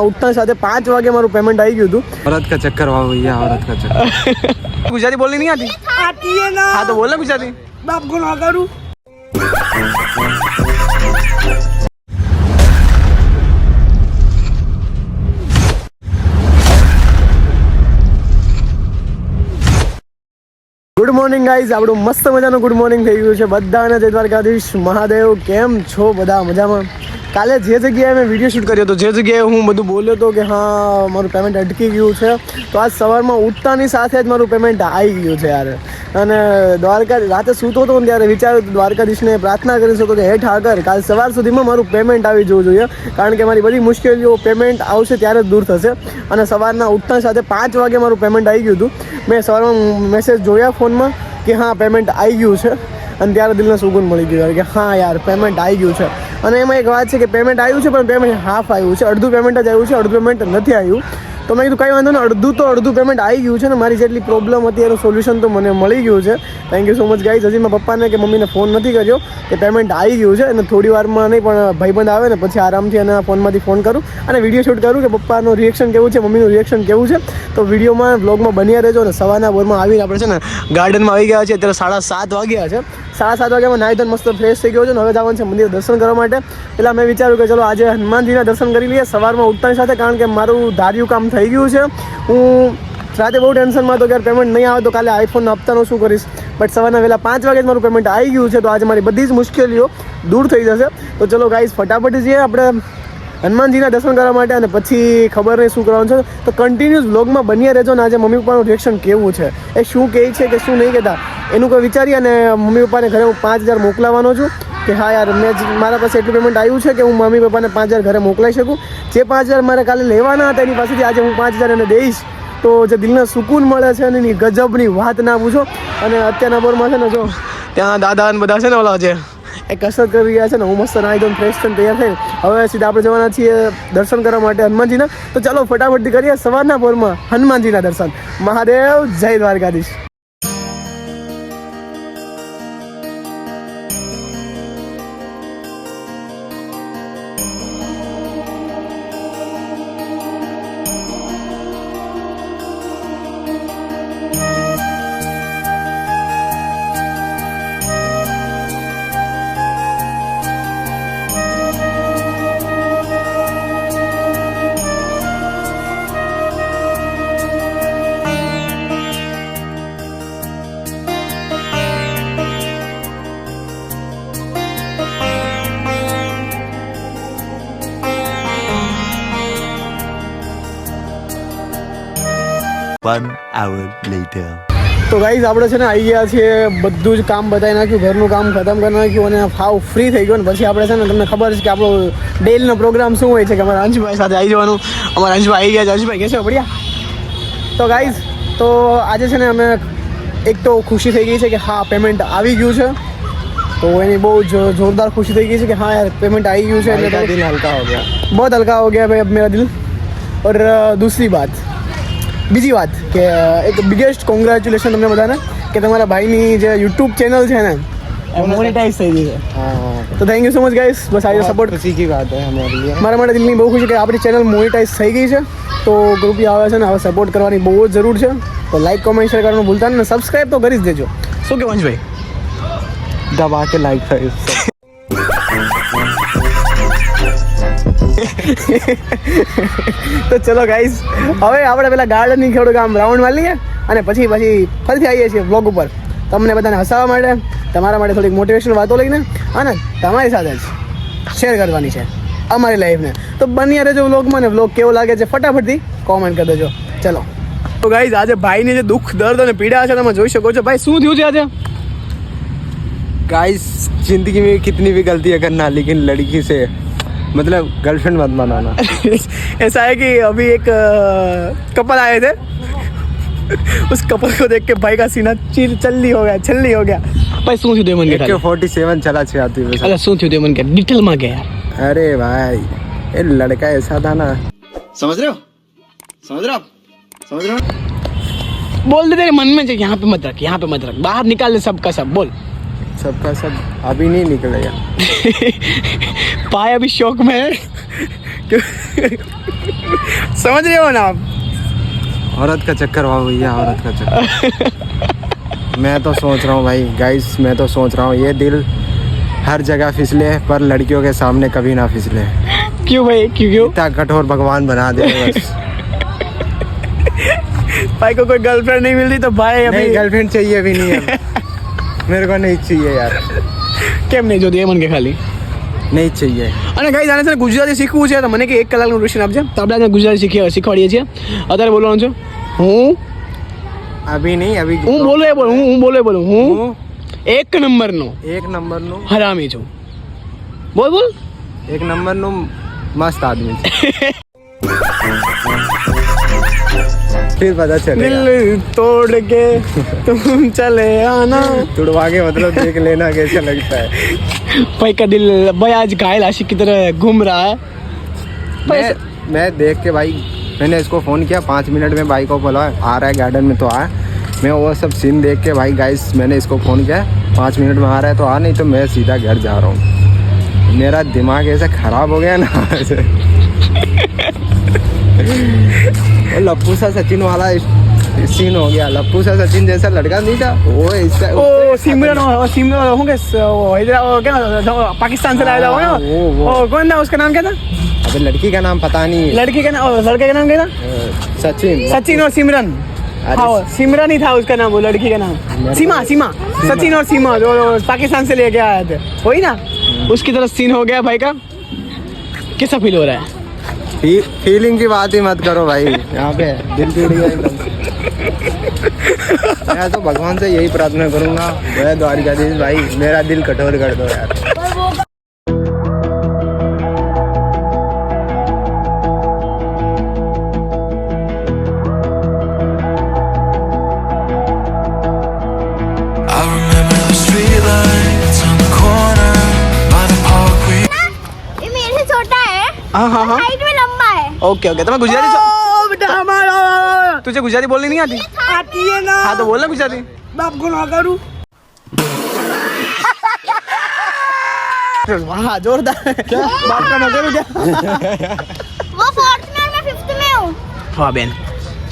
ઉઠતા સાથે 5 વાગે મારું પેમેન્ટ આવી ગયું હતું. औरत का चक्कर वाह भैया, औरत का चक्कर. ગુજરાતી બોલની નહીં આતી? आती है ना। હા તો બોલ ને ગુજરાતી. बाप को ना करूँ। ગુડ મોર્નિંગ ગાઈઝ, આપણું મસ્ત મજાનું ગુડ મોર્નિંગ થઈ ગયું છે બધાને. જય દ્વારકાધીશ મહાદેવ. કેમ છો બધા? મજામાં? કાલે જે જગ્યાએ મેં વિડીયો શૂટ કર્યો હતો, જે જગ્યાએ હું બધું બોલ્યો હતો કે હા મારું પેમેન્ટ અટકી ગયું છે, તો આજ સવારમાં ઉઠતાની સાથે જ મારું પેમેન્ટ આવી ગયું છે યાર. અને દ્વારકા રાતે સૂતો હતો ને ત્યારે વિચાર્યું દ્વારકાધીશને પ્રાર્થના કરી શકો કે હેઠ આગળ કાલ સવાર સુધીમાં મારું પેમેન્ટ આવી જવું જોઈએ, કારણ કે મારી બધી મુશ્કેલીઓ પેમેન્ટ આવશે ત્યારે જ દૂર થશે. અને સવારના ઉઠતા સાથે 5 વાગે મારું પેમેન્ટ આવી ગયું હતું. મેં સવારમાં મેસેજ જોયા ફોનમાં કે હા પેમેન્ટ આવી ગયું છે, અને ત્યારે દિલને સુકૂન મળી ગયું કે હા યાર પેમેન્ટ આવી ગયું છે. અને એમાં એક વાત છે કે પેમેન્ટ આવ્યું છે, પણ પેમેન્ટ હાફ આવ્યું છે, અડધું પેમેન્ટ જ આવ્યું છે, અડધું પેમેન્ટ નથી આવ્યું. તો મેં કીધું કંઈ વાંધો નહીં, અડધું પેમેન્ટ આવી ગયું છે ને મારી જેટલી પ્રોબ્લેમ હતી એનું સોલ્યુશન તો મને મળી ગયું છે. Thank you so much guys. હજી મારા પપ્પાને કે મમ્મીને ફોન નથી કર્યો કે પેમેન્ટ આવી ગયું છે, અને થોડી વારમાં નહીં પણ ભાઈબંધ આવે ને પછી આરામથી એના ફોનમાંથી ફોન કરું અને વિડીયો શૂટ કરું કે પપ્પાનું રિએક્શન કેવું છે, મમ્મીનું રિએક્શન કેવું છે. તો વિડીયોમાં વ્લોગમાં બન્યા રહેજો. અને સવારના બોરમાં આવીને આપણે છે ને ગાર્ડનમાં આવી ગયા છે. અત્યારે 7:30 વાગ્યા છે. 7:30 વાગ્યામાં નાહી ધોઈને મસ્ત ફ્રેશ થઈ ગયો છે. હવે જવાનું છે મંદિર દર્શન કરવા માટે. પહેલાં મેં વિચાર્યું કે ચલો આજે હનુમાનજીના દર્શન કરી લઈએ સવારમાં ઉઠતાની સાથે, કારણ કે મારું ધાર્યું કામ થઈ ગયું છે. હું રાતે બહુ ટેન્શનમાં હતો કે પેમેન્ટ નહીં આવે તો કાલે આઈફોનના હપ્તાનું શું કરીશ, બટ સવારના વહેલા 5 વાગે જ મારું પેમેન્ટ આવી ગયું છે. તો આજે મારી બધી જ મુશ્કેલીઓ દૂર થઈ જશે. તો ચલો ગાઈઝ ફટાફટ જઈએ આપણે હનુમાનજીના દર્શન કરવા માટે, અને પછી ખબર નહીં શું કરવાનું છે. તો કન્ટિન્યુઅસ વ્લોગમાં બન્યા રહેજો. ને આજે મમ્મી પપ્પાનું રિએક્શન કેવું છે, એ શું કહે છે કે શું નહીં કહેતા એનું કોઈ વિચારીએ. અને મમ્મી પપ્પાને ઘરે હું 5,000 મોકલાવાનો છું કે હા યાર મારા પાસે એટલું પેમેન્ટ આવ્યું છે કે હું મમ્મી પપ્પાને 5,000 ઘરે મોકલાઈ શકું. જે 5,000 મારે કાલે લેવાના હતા એની પાસેથી આજે હું 5,000 એને દઈશ. તો જે દિલને સુકૂન મળે છે અને એની ગજબની વાત ના પૂછો. અને અત્યારના બોરમાં છે ને જો ત્યાં દાદા ને બધા છે ને ઓલા છે એ કસરત કરી રહ્યા છે ને હું મસ્ત નાહી ધોઈને ફ્રેશ થઈને તૈયાર થઈને હવે સીધા આપણે જવાના છીએ દર્શન કરવા માટે હનુમાનજીના. તો ચાલો ફટાફટથી કરીએ સવારના પોરમાં હનુમાનજીના દર્શન. મહાદેવ, જય દ્વારકાધીશ. One hour later. તો ગાઈઝ આપણે છે ને આવી ગયા છીએ, બધું જ કામ બતાવી નાખ્યું, ઘરનું કામ ખતમ કરી નાખ્યું અને ફાવ ફ્રી થઈ ગયો. ને પછી આપણે છે ને તમને ખબર છે કે આપણો ડેલનો પ્રોગ્રામ શું હોય છે કે અમારા અંશભાઈ સાથે આવી જવાનું. અમારા અંશભાઈ આવી ગયા છે. અંશભાઈ કેસે બઢિયા? તો ગાઈઝ તો આજે છે ને અમે એક તો ખુશી થઈ ગઈ છે કે હા પેમેન્ટ આવી ગયું છે. તો એની બહુ જોરદાર ખુશી થઈ ગઈ છે કે હા યાર પેમેન્ટ આવી ગયું છે. એટલે દિલ હલ્કા હો ગયા, बहुत हल्का हो गया भाई अब मेरा दिल. और दूसरी बात, બીજી વાત કે એક બિગેસ્ટ કોંગ્રેચ્યુલેશન તમને બધાને કે તમારા ભાઈની જે યુટ્યુબ ચેનલ છે ને એ મોનેટાઈઝ થઈ ગઈ છે. તો thank you so much guys. બસ આજે સપોર્ટ ખુશી કી વાત હે હમારે લીએ. મારા માટે દિલની બહુ ખુશી કે આપણી ચેનલ મોનેટાઈઝ થઈ ગઈ છે. તો કૃપયા આવે છે ને હવે સપોર્ટ કરવાની બહુ જ જરૂર છે. તો લાઈક કોમેન્ટ શેર કરવાનું ભૂલતા નહીં, સબસ્ક્રાઈબ તો કરી જ દેજો. શું કહેવાનું છે ભાઈ? दबा के लाइक करो. તો ચલો ગાઈઝ હવે આપણે પેલા ગાર્ડનની થોડુંક આમ રાઉન્ડ મારી લઈએ અને પછી ફરીથી આવીએ છીએ બ્લોગ ઉપર તમને બધાને હસાવવા માટે, તમારા માટે થોડીક મોટિવેશનલ વાતો લઈને અને તમારી સાથે જ શેર કરવાની છે અમારી લાઈફને. તો બન્યા રહેજો વ્લોગમાં. ને વ્લોગ કેવો લાગે છે ફટાફટથી કોમેન્ટ કરી દેજો. ચલો તો ગાઈઝ આજે ભાઈની જે દુઃખ દર્દ અને પીડા છે તમે જોઈ શકો છો. ભાઈ શું થયું છે આજે? गाइस जिंदगी में कितनी भी गलतियां करना, लेकिन लड़की से मतलब गर्लफ्रेंड मत बनाना. ऐसा है कि अभी एक कपल आए थे, उस कपल को देख के भाई का सीना छल्ली हो गया. भाई શું થયું દેમન કે? 47 चला છે આતી વસે. અલા શું થયું દેમન કે? ડિટેલમાં કે યાર. अरे भाई ये लड़का ऐसा था ना. समझ रहे हो? बोल दे तेरे मन में जो यहाँ पे मत रख, बाहर निकाल दे सबका सब. बोल. सबका सब अभी नहीं निकलेगा. पाए अभी शौक में है समझ रहे हो ना आप? औरत का चक्कर हुआ भैया, औरत का चक्कर। मैं तो सोच रहा हूँ भाई गाइस, मैं तो सोच रहा हूँ ये दिल हर जगह फिसले पर लड़कियों के सामने कभी ना फिसले। क्यों भाई, क्यों? इतना कठोर भगवान बना दे बस। भाई को कोई गर्लफ्रेंड नहीं मिलती तो भाई अभी नहीं, गर्लफ्रेंड चाहिए भी नहीं है। मेरे को नहीं चाहिए यार, કેમ નહીં જોતી એ મને કે ખાલી नहीं चाहिए। અને ગાઈસ આને છે ને ગુજરાતી શીખવું છે તો મને કે 1 કલાકનું ટ્યુશન આપજે તો આપણે આજે ગુજરાતી શીખવાડીએ છીએ। અત્યારે બોલવાનું છે હું अभी नहीं, अभी હું બોલે બોલું હું બોલે બોલું હું હું 1 નંબરનો एक नंबर નું હરામી છું। બોલ બોલ। एक नंबर નું मस्त आदमी છે। फिर पता चलेगा। दिल तोड़ के तुम चले आना। तुड़वा के मतलब देख लेना कैसा लगता है। भाई का दिल भाई आज घायल आशिक की तरह घूम रहा है। मैं देख के भाई मैंने इसको फ़ोन किया, 5 मिनट में भाई को बोला आ रहा है गार्डन में, तो आया। मैं वो सब सीन देख के भाई गाइस मैंने इसको फ़ोन किया, 5 मिनट में आ रहा है तो आ, नहीं तो मैं सीधा घर जा रहा हूँ। मेरा दिमाग ऐसा ख़राब हो गया ना। वो लप्पू सा सचिन वाला सीन हो गया। लप्पू सा सचिन जैसा लड़का नहीं था वो इसका। ओ सिमरन होंगे हैदराबाद क्या पाकिस्तान से लाया था ना वो कौन था, उसका नाम क्या था? अबे लड़की का नाम पता नहीं, लड़की का नाम लड़के का नाम क्या था? सचिन। सचिन और सिमरन। हाँ सिमरन ही था उसका नाम, वो लड़की का नाम सीमा। सीमा सचिन और सीमा जो पाकिस्तान से लेके आए थे वही ना, उसकी तरह सीन हो गया भाई का। कैसा फील हो रहा है? फीलिंग की बात ही मत करो भाई, यहाँ पे दिल टूट गया एकदम। मैं तो भगवान से यही प्रार्थना करूंगा, जय द्वारिकाधीश भाई मेरा दिल कठोर कर दो यार। ये मेरे से छोटा है, हाँ हाँ हाँ हाइट में लंबा है। Okay okay. तुम्हें गुजराती ओ बेटा हमारा तुझे गुजराती बोलनी नहीं आती? आती है ना। हाँ तो बोलना गुजराती। बाप को ना करूं। हाँ जोरदार। क्या बात का ना करूँ क्या? वो 4th में और मैं 5th में हूँ। वाह बहन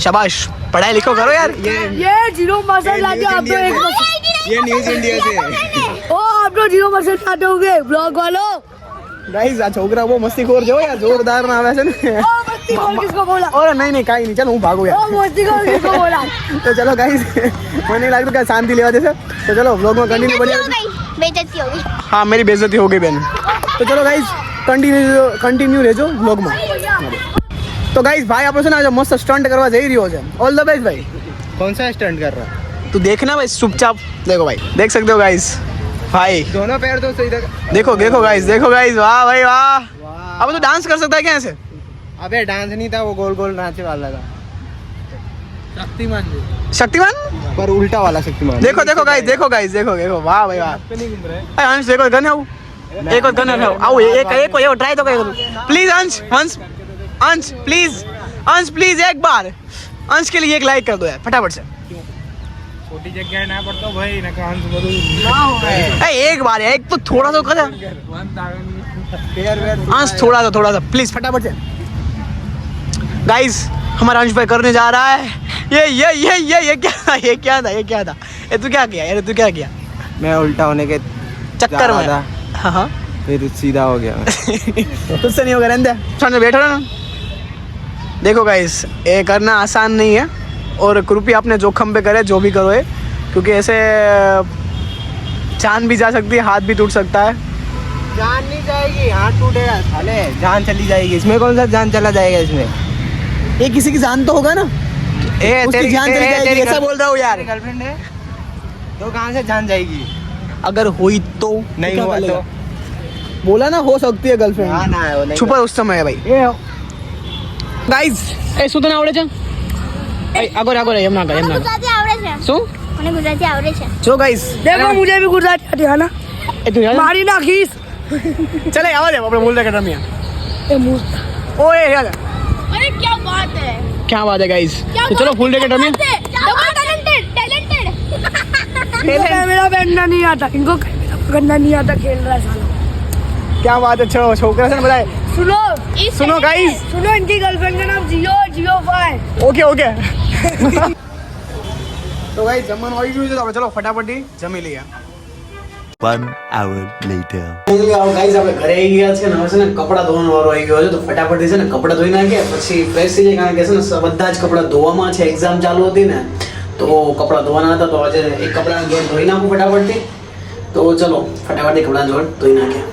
शाबाश, पढ़ाई लिखो करो यार। ये 0% लाते हो आप तो 1%। ये न्यूज इंडिया से। ओ आप तो 0% लाते होगे ब्लॉग वालों। गाइस આ છોકરા બહુ મસ્તીખોર છે યાર, જોરદાર ના આવે છે ને। ओ मस्ती खोल किसको बोला? ઓરે નહીં નહીં કાઈ નહીં, ચાલો હું ભાગું ओ યાર। मस्ती खोल किसको बोला? તો ચલો ગાइस મને नहीं लगता कि शांति लेवा जैसे, तो चलो व्लॉग में कंटिन्यू बेइज्जती बढ़िया। हो गई, बेइज्जती हो गई। हाँ मेरी बेइज्जती हो गई बहन। तो चलो गाइस कंटिन्यू રહેજો व्लॉग में। तो गाइस भाई આપણે છે ને આજે મસ્ત સ્ટન્ટ કરવા જઈ રહ્યો છે। ઓલ ધ બેસ્ટ ભાઈ। कौन सा स्टंट कर रहा है? तू देखना भाई चुपचाप, देखो भाई देख सकते हो गाइस भाई, दोनों पैर तो सही लगा। देखो देखो गाइस वाह भाई वाह। अब तो डांस कर सकता है क्या ऐसे? अबे डांस नहीं था, वो गोल गोल नाचे वाला था। शक्तिमान पर उल्टा वाला शक्तिमान। देखो देखो गाइस देखो वाह भाई वाह। अरे अंश देखो गन आओ, एक और गन आओ एक ट्राई तो करो प्लीज। अंश प्लीज एक बार अंश के लिए एक लाइक कर दो यार फटाफट से। छोटी जगह ना पड़ता भाई ना कान से बदल। एक बार एक तो थोड़ा सा कर अंश, थोड़ा सा प्लीज फटाफट से। गाइस हमारा अंश भाई करने जा रहा है ये क्या था ये तू क्या किया यार, तू क्या किया? मैं उल्टा होने के चक्कर में था, हाँ फिर सीधा हो गया। तुझसे नहीं होगा, रहने दे, सामने बैठो ना। देखो गाइस ये करना आसान नहीं है और कृपया अपने जोखम पे करे जो भी करो ये, क्योंकि ऐसे जान भी जा सकती है, हाथ भी टूट सकता है। जान नहीं जाएगी, हाथ टूटेगा साले, जान चली जाएगी। इसमें कौन सा जान चला जाएगा? इसमें ये किसी की जान तो होगा ना, उसकी जान चली जाएगी ऐसा बोल रहा हूँ यार। गर्लफ्रेंड है तो कहाँ से जान जाएगी? अगर हुई तो नहीं क्या हुआ कर लेगा? तो बोला ना हो सकती है गर्लफ्रेंड। हाँ ना वो नहीं छुपा उस समय है भाई। ગાઈઝ એ શું તને આવડે છે? આગળ એમ ના કર गुजराती आवड़े છે। શું મને ગુજરાતી આવડે છે। જો ગાઈઝ देखो मुझे भी गुजराती आती है ना। એ તું યાર मारी ना खीस। ચલે આવા દે આપણે બોલ દે કે રમ્યા। ए मुंह ઓએ યાર अरे क्या बात है, क्या बात है गाइस, तो चलो फुल डे के रम्या। इनको कैमरा बैठना नहीं आता, इनको कैमरा पकड़ना नहीं आता, खेल रहा है साला। क्या बात है, छोकरा છે ને બધા सुनो सुनो गाइस, सुनो इनकी गर्लफ्रेंड का नाम जियो 5। ઓકે ઓકે તો ગાઈસ જમવાનું આવી ગયું છે, તો આપણે ચલો ફટાફટી જમી લઈએ. 1 hour later. ગાઈસ આપણે ઘરે આવી ગયા છે ને હવે છે ને કપડાં ધોવાનો વારો આવી ગયો છે, તો ફટાફટથી છે ને કપડાં ધોઈ નાખીએ પછી ફ્રેશ થઈ જાય, કારણ કે છે ને બધા જ કપડાં ધોવામાં છે, એક્ઝામ ચાલુ હતી ને તો કપડાં ધોવાના હતા, તો આજે એક કપડાં જોડ ધોઈ નાખું ફટાફટથી. તો ચલો ફટાફટથી કપડાં જોડ ધોઈ નાખીએ.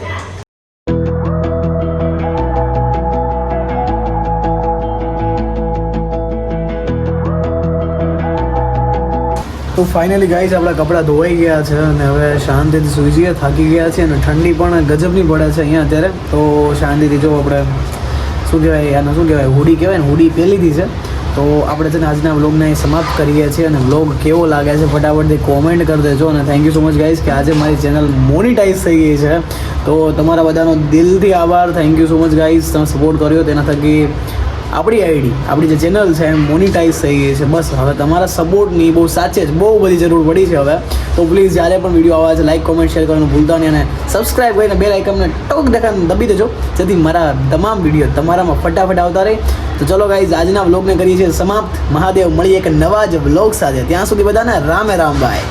તો ફાઇનલી ગાઈસ આપણા કપડાં ધોવાઈ ગયા છે અને હવે શાંતિથી સૂઈ જઈએ, થાકી ગયા છે અને ઠંડી પણ ગજબની પડે છે અહીંયા અત્યારે. તો શાંતિથી જો આપણે શું કહેવાય આને, શું કહેવાય, હુડી કહેવાય ને, હુડી પહેલી હતી છે. તો આપણે છે ને આજના વ્લોગને અહીં સમાપ્ત કરીએ છીએ અને વ્લોગ કેવો લાગે છે ફટાફટથી કોમેન્ટ કરી દેજો. અને thank you so much guys કે આજે મારી ચેનલ મોનિટાઈઝ થઈ ગઈ છે, તો તમારા બધાનો દિલથી આભાર. Thank you so much guys, તમે સપોર્ટ કર્યો તેના થકી આપણી આઈડી, આપણી જે ચેનલ છે એમ મોનિટાઈઝ થઈ ગઈ છે. બસ હવે તમારા સપોર્ટની બહુ સાચે જ બહુ બધી જરૂર પડી છે હવે. તો પ્લીઝ જ્યારે પણ વિડીયો આવે છે લાઈક કોમેન્ટ શેર કરવાનું ભૂલતા નહીં અને સબસ્ક્રાઈબ કરીને બેલ આઇકનને ટોક દેખાને દબી દેજો, જેથી મારા તમામ વિડીયો તમારામાં ફટાફટ આવતા રહે. તો ચલો ગાઈઝ આજના વ્લોગને કરીએ છીએ સમાપ્ત. મહાદેવ, મળીએ એક નવા જ વ્લોગ સાથે. ત્યાં સુધી બધાને રામે રામ, બાય.